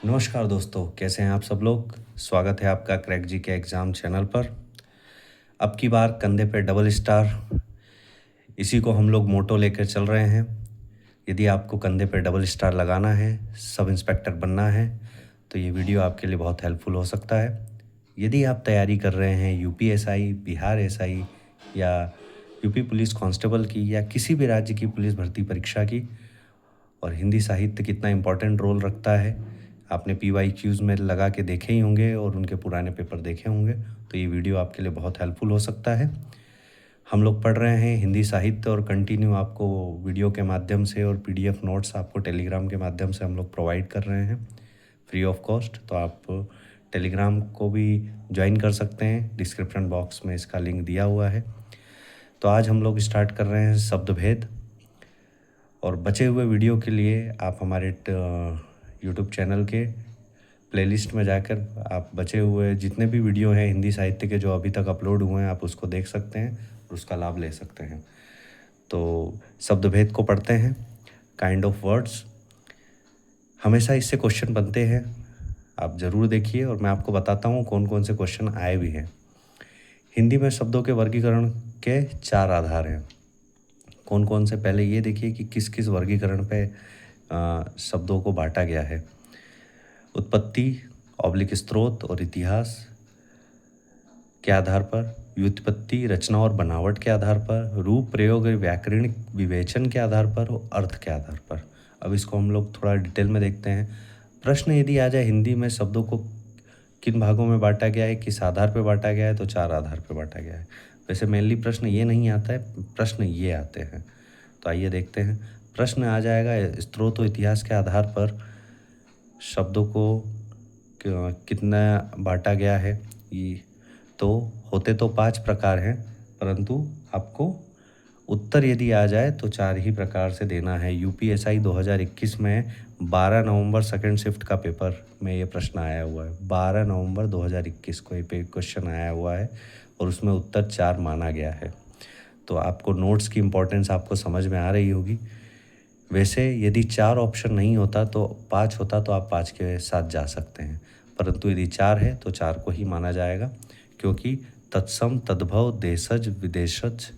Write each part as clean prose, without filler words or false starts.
नमस्कार दोस्तों, कैसे हैं आप सब लोग। स्वागत है आपका क्रैक जी के एग्ज़ाम चैनल पर। अब की बार कंधे पे डबल स्टार, इसी को हम लोग मोटो लेकर चल रहे हैं। यदि आपको कंधे पे डबल स्टार लगाना है, सब इंस्पेक्टर बनना है, तो ये वीडियो आपके लिए बहुत हेल्पफुल हो सकता है। यदि आप तैयारी कर रहे हैं यूपीएसआई, बिहार एसआई या यूपी पुलिस कांस्टेबल की या किसी भी राज्य की पुलिस भर्ती परीक्षा की, और हिंदी साहित्य कितना इम्पोर्टेंट रोल रखता है आपने पीवाईक्यूज़ में लगा के देखे ही होंगे और उनके पुराने पेपर देखे होंगे, तो ये वीडियो आपके लिए बहुत हेल्पफुल हो सकता है। हम लोग पढ़ रहे हैं हिंदी साहित्य और कंटिन्यू आपको वीडियो के माध्यम से और पीडीएफ नोट्स आपको टेलीग्राम के माध्यम से हम लोग प्रोवाइड कर रहे हैं फ्री ऑफ कॉस्ट। तो आप टेलीग्राम को भी ज्वाइन कर सकते हैं, डिस्क्रिप्शन बॉक्स में इसका लिंक दिया हुआ है। तो आज हम लोग स्टार्ट कर रहे हैं शब्द भेद, और बचे हुए वीडियो के लिए आप हमारे यूट्यूब चैनल के प्लेलिस्ट में जाकर आप बचे हुए जितने भी वीडियो हैं हिंदी साहित्य के जो अभी तक अपलोड हुए हैं, आप उसको देख सकते हैं और उसका लाभ ले सकते हैं। तो शब्द भेद को पढ़ते हैं। काइंड ऑफ वर्ड्स, हमेशा इससे क्वेश्चन बनते हैं, आप ज़रूर देखिए और मैं आपको बताता हूँ कौन कौन से क्वेश्चन आए भी हैं। हिंदी में शब्दों के वर्गीकरण के 4 आधार हैं। कौन कौन से, पहले ये देखिए कि किस किस वर्गीकरण पे शब्दों को बांटा गया है। उत्पत्ति, ऑब्लिक स्रोत और इतिहास के आधार पर, व्युत्पत्ति, रचना और बनावट के आधार पर, रूप, प्रयोग और व्याकरणिक विवेचन के आधार पर और अर्थ के आधार पर। अब इसको हम लोग थोड़ा डिटेल में देखते हैं। प्रश्न यदि आ जाए हिंदी में शब्दों को किन भागों में बांटा गया है, किस आधार पर बांटा गया है, तो 4 आधार पर बांटा गया है। वैसे मेनली प्रश्न ये नहीं आता है, प्रश्न ये आते हैं। तो आइए देखते हैं। प्रश्न आ जाएगा स्रोत और इतिहास के आधार पर शब्दों को कितना बांटा गया है। ये तो होते तो 5 प्रकार हैं, परंतु आपको उत्तर यदि आ जाए तो 4 ही प्रकार से देना है। यूपीएसआई 2021 में 12 नवंबर सेकंड शिफ्ट का पेपर में ये प्रश्न आया हुआ है। 12 नवंबर 2021 को ये क्वेश्चन आया हुआ है और उसमें उत्तर 4 माना गया है। तो आपको नोट्स की इम्पोर्टेंस आपको समझ में आ रही होगी। वैसे यदि 4 ऑप्शन नहीं होता तो 5 होता, तो आप 5 के साथ जा सकते हैं, परंतु यदि 4 है तो 4 को ही माना जाएगा, क्योंकि तत्सम, तद्भव, देशज, विदेशज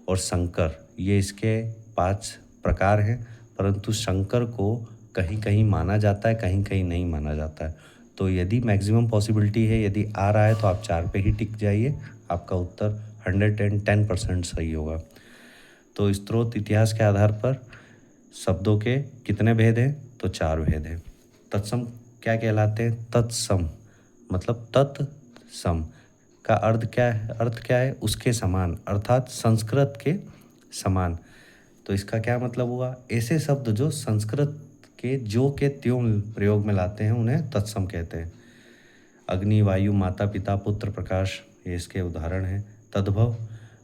और संकर, ये इसके 5 प्रकार हैं। परंतु संकर को कहीं कहीं माना जाता है, कहीं कहीं नहीं माना जाता है। तो यदि मैक्सिमम पॉसिबिलिटी है, यदि आ रहा है तो आप 4 पे ही टिक जाइए, आपका उत्तर 110% सही होगा। तो स्रोत इतिहास के आधार पर शब्दों के कितने भेद हैं, तो 4 भेद हैं। तत्सम क्या कहलाते हैं? तत्सम मतलब तत्सम का अर्थ क्या है? उसके समान, अर्थात संस्कृत के समान। तो इसका क्या मतलब हुआ? ऐसे शब्द जो संस्कृत के जो के त्यों प्रयोग में लाते हैं उन्हें तत्सम कहते हैं। अग्नि, वायु, माता पिता, पुत्र, प्रकाश, ये इसके उदाहरण हैं। तद्भव,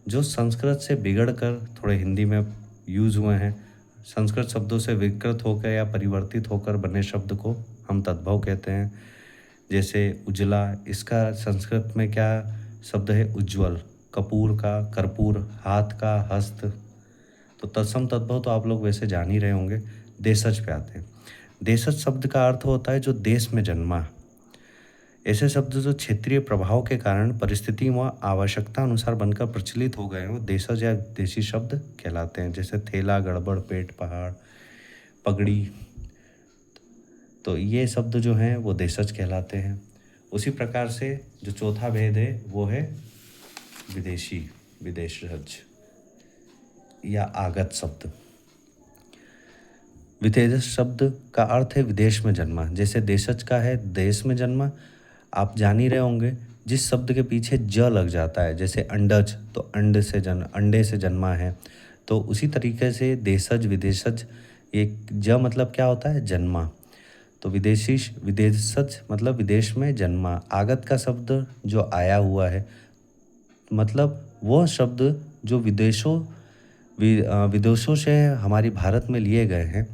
जो संस्कृत से बिगड़ कर थोड़े हिंदी में यूज़ हुए हैं, संस्कृत शब्दों से विकृत होकर या परिवर्तित होकर बने शब्द को हम तद्भव कहते हैं। जैसे उजला, इसका संस्कृत में क्या शब्द है? उज्ज्वल। कपूर का कर्पूर, हाथ का हस्त। तो तत्सम तद्भव तो आप लोग वैसे जान ही रहे होंगे। देशज पे आते हैं। देशज शब्द का अर्थ होता है जो देश में जन्मा। ऐसे शब्द जो क्षेत्रीय प्रभाव के कारण परिस्थिति व आवश्यकता अनुसार बनकर प्रचलित हो गए हो, देशज या देशी शब्द कहलाते हैं। जैसे थैला, गड़बड़, पेट, पहाड़, पगड़ी, तो ये शब्द जो हैं वो देशज कहलाते हैं। उसी प्रकार से जो चौथा भेद है वो है विदेशी, विदेशज या आगत शब्द। विदेश शब्द का अर्थ है विदेश में जन्मा। जैसे देशज का है देश में जन्मा, आप जान ही रहे होंगे। जिस शब्द के पीछे ज लग जाता है, जैसे अंडज, तो अंडे से जन्मा है। तो उसी तरीके से देशज, विदेशज, एक ज मतलब क्या होता है? जन्मा। तो विदेशज मतलब विदेश में जन्मा। आगत का शब्द जो आया हुआ है, मतलब वह शब्द जो विदेशों से हमारी भारत में लिए गए हैं,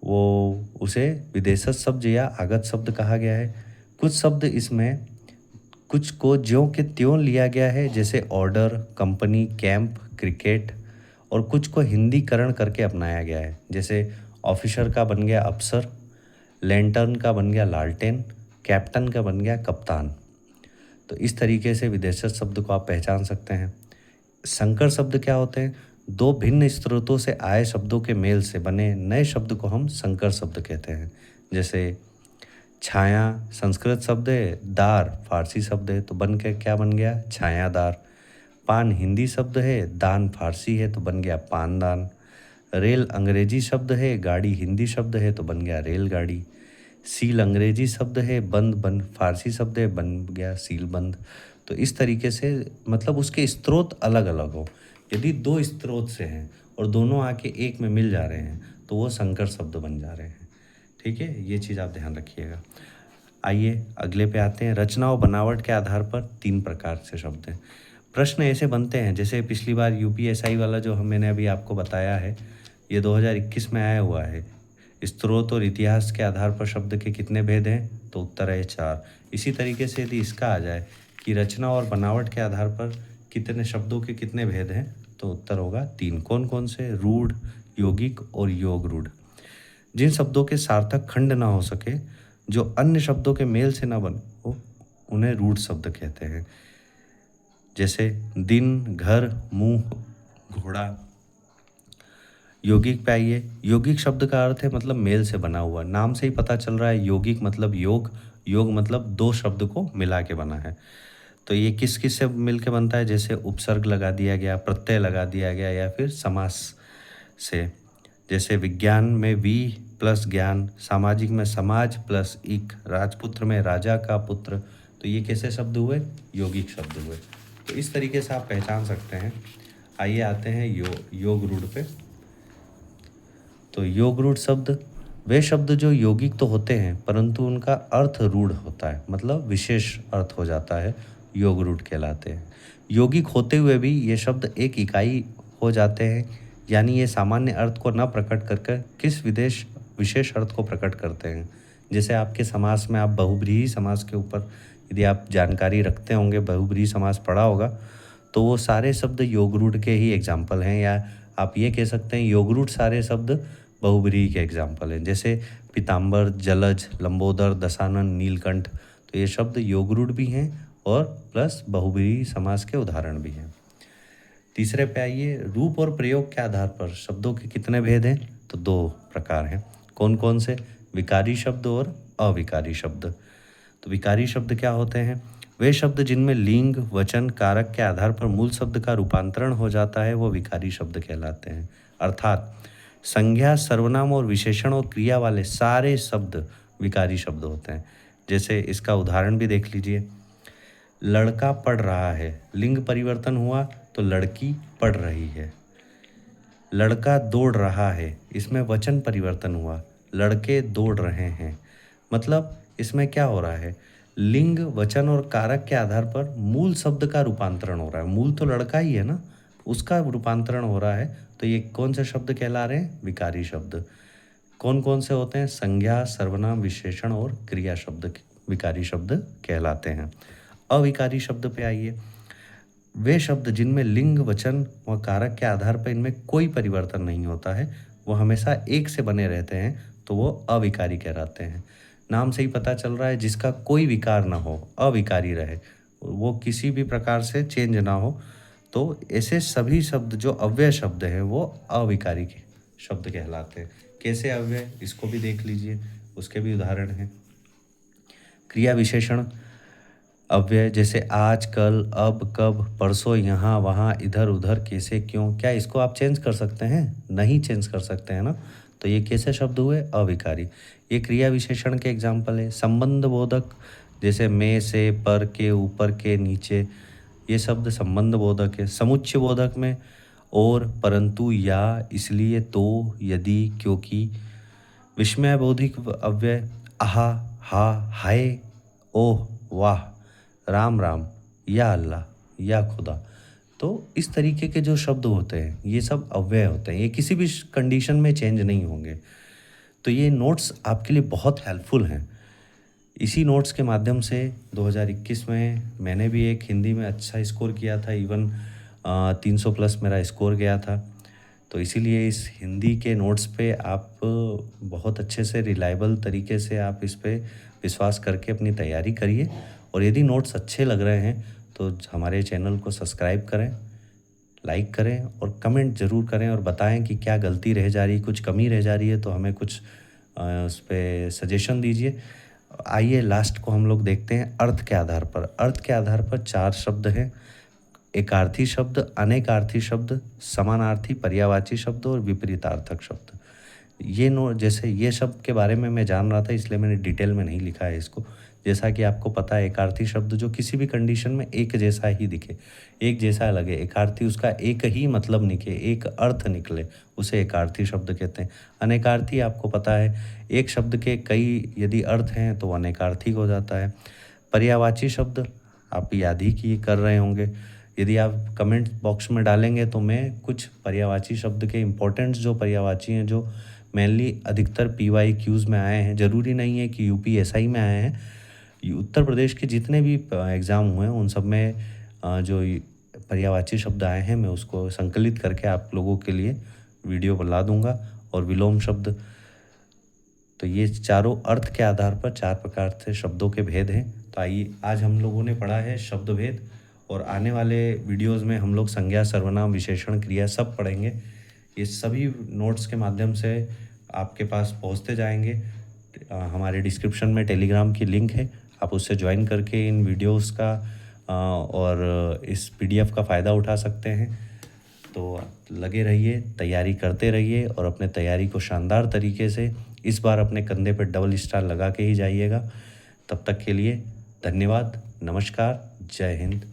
वो उसे विदेशज शब्द या आगत शब्द कहा गया है। कुछ शब्द इसमें कुछ को ज्यों के त्यों लिया गया है, जैसे ऑर्डर, कंपनी, कैंप, क्रिकेट, और कुछ को हिंदीकरण करके अपनाया गया है। जैसे ऑफिसर का बन गया अफसर, लैंटर्न का बन गया लालटेन, कैप्टन का बन गया कप्तान। तो इस तरीके से विदेशज शब्द को आप पहचान सकते हैं। संकर शब्द क्या होते हैं? दो भिन्न स्रोतों से आए शब्दों के मेल से बने नए शब्द को हम संकर शब्द कहते हैं। जैसे छाया संस्कृत शब्द है, दार फारसी शब्द है, तो बन के क्या बन गया? छायादार। पान हिंदी शब्द है, दान फारसी है, तो बन गया पानदान। रेल अंग्रेजी शब्द है, गाड़ी हिंदी शब्द है, तो बन गया रेलगाड़ी। सील अंग्रेजी शब्द है, बंद बंद फारसी शब्द है, बन गया सील बंद। तो इस तरीके से मतलब उसके स्रोत अलग अलग हो। यदि दो स्रोत से हैं और दोनों आके एक में मिल जा रहे हैं तो वो संकर शब्द बन जा रहे हैं। ठीक है, ये चीज़ आप ध्यान रखिएगा। आइए अगले पे आते हैं। रचना और बनावट के आधार पर 3 प्रकार से शब्द हैं। प्रश्न ऐसे बनते हैं जैसे पिछली बार यूपीएसआई वाला जो मैंने अभी आपको बताया है, ये 2021 में आया हुआ है। स्रोत और इतिहास के आधार पर शब्द के कितने भेद हैं? तो उत्तर है 4। इसी तरीके से यदि इसका आ जाए कि रचना और बनावट के आधार पर कितने शब्दों के कितने भेद हैं, तो उत्तर होगा 3। कौन कौन से? रूढ़, यौगिक और योग रूढ़। जिन शब्दों के सार्थक खंड ना हो सके, जो अन्य शब्दों के मेल से ना बने हो, उन्हें रूढ़ शब्द कहते हैं। जैसे दिन, घर, मुंह, घोड़ा। यौगिक पे आइए। यौगिक शब्द का अर्थ है मतलब मेल से बना हुआ। नाम से ही पता चल रहा है यौगिक मतलब योग, योग मतलब दो शब्द को मिला के बना है। तो ये किस किस से मिल के बनता है? जैसे उपसर्ग लगा दिया गया, प्रत्यय लगा दिया गया, या फिर समास से। जैसे विज्ञान में वी प्लस ज्ञान, सामाजिक में समाज प्लस इक, राजपुत्र में राजा का पुत्र। तो ये कैसे शब्द हुए? यौगिक शब्द हुए। तो इस तरीके से आप पहचान सकते हैं। आइए आते हैं योग रूढ़ पे। तो योग रूढ़ शब्द वे शब्द जो यौगिक तो होते हैं परंतु उनका अर्थ रूढ़ होता है, मतलब विशेष अर्थ हो जाता है, योग रूढ़ कहलाते हैं। यौगिक होते हुए भी ये शब्द एक इकाई हो जाते हैं, यानी ये सामान्य अर्थ को न प्रकट करके किस विशेष अर्थ को प्रकट करते हैं। जैसे आपके समास में आप बहुब्रीहि समास के ऊपर यदि आप जानकारी रखते होंगे, बहुब्रीहि समास पढ़ा होगा, तो वो सारे शब्द योग रूढ़ के ही एग्जाम्पल हैं, या आप ये कह सकते हैं योग रूढ़ सारे शब्द बहुब्रीहि के एग्जाम्पल हैं। जैसे पीताम्बर, जलज, लंबोदर, दशानन, नीलकंठ। तो ये शब्द योग रूढ़ भी हैं और प्लस बहुब्रीहि समास के उदाहरण भी हैं। तीसरे पे आइए। रूप और प्रयोग के आधार पर शब्दों के कितने भेद हैं? तो 2 प्रकार हैं। कौन कौन से? विकारी शब्द और अविकारी शब्द। तो विकारी शब्द क्या होते हैं? वे शब्द जिनमें लिंग, वचन, कारक के आधार पर मूल शब्द का रूपांतरण हो जाता है, वो विकारी शब्द कहलाते हैं। अर्थात संज्ञा, सर्वनाम और विशेषण और क्रिया वाले सारे शब्द विकारी शब्द होते हैं। जैसे इसका उदाहरण भी देख लीजिए। लड़का पढ़ रहा है, लिंग परिवर्तन हुआ तो लड़की पढ़ रही है। लड़का दौड़ रहा है, इसमें वचन परिवर्तन हुआ, लड़के दौड़ रहे हैं। मतलब इसमें क्या हो रहा है? लिंग, वचन और कारक के आधार पर मूल शब्द का रूपांतरण हो रहा है। मूल तो लड़का ही है ना, उसका रूपांतरण हो रहा है। तो ये कौन से शब्द कहला रहे हैं? विकारी शब्द। कौन कौन से होते हैं? संज्ञा, सर्वनाम, विशेषण और क्रिया शब्द विकारी शब्द कहलाते हैं। अविकारी शब्द पे आइए। वे शब्द जिनमें लिंग, वचन व कारक के आधार पर इनमें कोई परिवर्तन नहीं होता है, वो हमेशा एक से बने रहते हैं, तो वो अविकारी कहलाते हैं। नाम से ही पता चल रहा है जिसका कोई विकार ना हो, अविकारी रहे, वो किसी भी प्रकार से चेंज ना हो, तो ऐसे सभी शब्द जो अव्यय शब्द हैं वो अविकारी के शब्द कहलाते हैं। कैसे अव्यय? इसको भी देख लीजिए, उसके भी उदाहरण हैं। क्रिया विशेषण अव्यय जैसे आज, कल, अब, कब, परसों, यहाँ, वहाँ, इधर, उधर, कैसे, क्यों। क्या इसको आप चेंज कर सकते हैं? नहीं चेंज कर सकते हैं ना, तो ये कैसे शब्द हुए? अविकारी। ये क्रिया विशेषण के एग्जाम्पल है। संबंध बोधक जैसे में, से, पर, के, ऊपर, के, नीचे, ये शब्द संबंध बोधक है। समुच्चय बोधक में और, परंतु, या, इसलिए, तो, यदि, क्योंकि। विस्मय बोधिक अव्यय आहा, हा, हाय, ओह, वाह, राम राम, या अल्लाह, या खुदा। तो इस तरीके के जो शब्द होते हैं ये सब अव्यय होते हैं, ये किसी भी कंडीशन में चेंज नहीं होंगे। तो ये नोट्स आपके लिए बहुत हेल्पफुल हैं। इसी नोट्स के माध्यम से 2021 में मैंने भी एक हिंदी में अच्छा स्कोर किया था, इवन 300 प्लस मेरा स्कोर गया था। तो इसीलिए इस हिंदी के नोट्स पे आप बहुत अच्छे से रिलायबल तरीके से आप इस पे विश्वास करके अपनी तैयारी करिए। और यदि नोट्स अच्छे लग रहे हैं तो हमारे चैनल को सब्सक्राइब करें, लाइक करें और कमेंट ज़रूर करें और बताएं कि क्या गलती रह जा रही, कुछ कमी रह जा रही है तो हमें कुछ उस पे सजेशन दीजिए। आइए लास्ट को हम लोग देखते हैं अर्थ के आधार पर। अर्थ के आधार पर 4 शब्द हैं: एकार्थी शब्द, अनेकार्थी शब्द, समानार्थी, पर्यायवाची शब्द और विपरीतार्थक शब्द। जैसे ये शब्द के बारे में मैं जान रहा था इसलिए मैंने डिटेल में नहीं लिखा है इसको। जैसा कि आपको पता है एकार्थी शब्द जो किसी भी कंडीशन में एक जैसा ही दिखे, एक जैसा लगे, एकार्थी उसका एक ही मतलब निकले, एक अर्थ निकले, उसे एकार्थी शब्द कहते हैं। अनेकार्थी आपको पता है एक शब्द के कई यदि अर्थ हैं तो अनेकार्थी हो जाता है। पर्यायवाची शब्द आप याद ही की कर रहे होंगे, यदि आप कमेंट बॉक्स में डालेंगे तो मैं कुछ पर्यायवाची शब्द के इम्पोर्टेंट्स जो पर्यायवाची हैं जो मेनली अधिकतर PYQs में आए हैं, ज़रूरी नहीं है कि UPSI में आए हैं, उत्तर प्रदेश के जितने भी एग्ज़ाम हुए हैं उन सब में जो पर्यायवाची शब्द आए हैं मैं उसको संकलित करके आप लोगों के लिए वीडियो बना दूंगा। और विलोम शब्द, तो ये चारों अर्थ के आधार पर 4 प्रकार से शब्दों के भेद हैं। तो आइए आज हम लोगों ने पढ़ा है शब्द भेद, और आने वाले वीडियोस में हम लोग संज्ञा, सर्वनाम, विशेषण, क्रिया सब पढ़ेंगे। ये सभी नोट्स के माध्यम से आपके पास पहुंचते जाएंगे। हमारे डिस्क्रिप्शन में टेलीग्राम की लिंक है, आप उससे ज्वाइन करके इन वीडियोस का और इस PDF का फ़ायदा उठा सकते हैं। तो लगे रहिए, तैयारी करते रहिए और अपने तैयारी को शानदार तरीके से इस बार अपने कंधे पर डबल स्टार लगा के ही जाइएगा। तब तक के लिए धन्यवाद, नमस्कार, जय हिंद।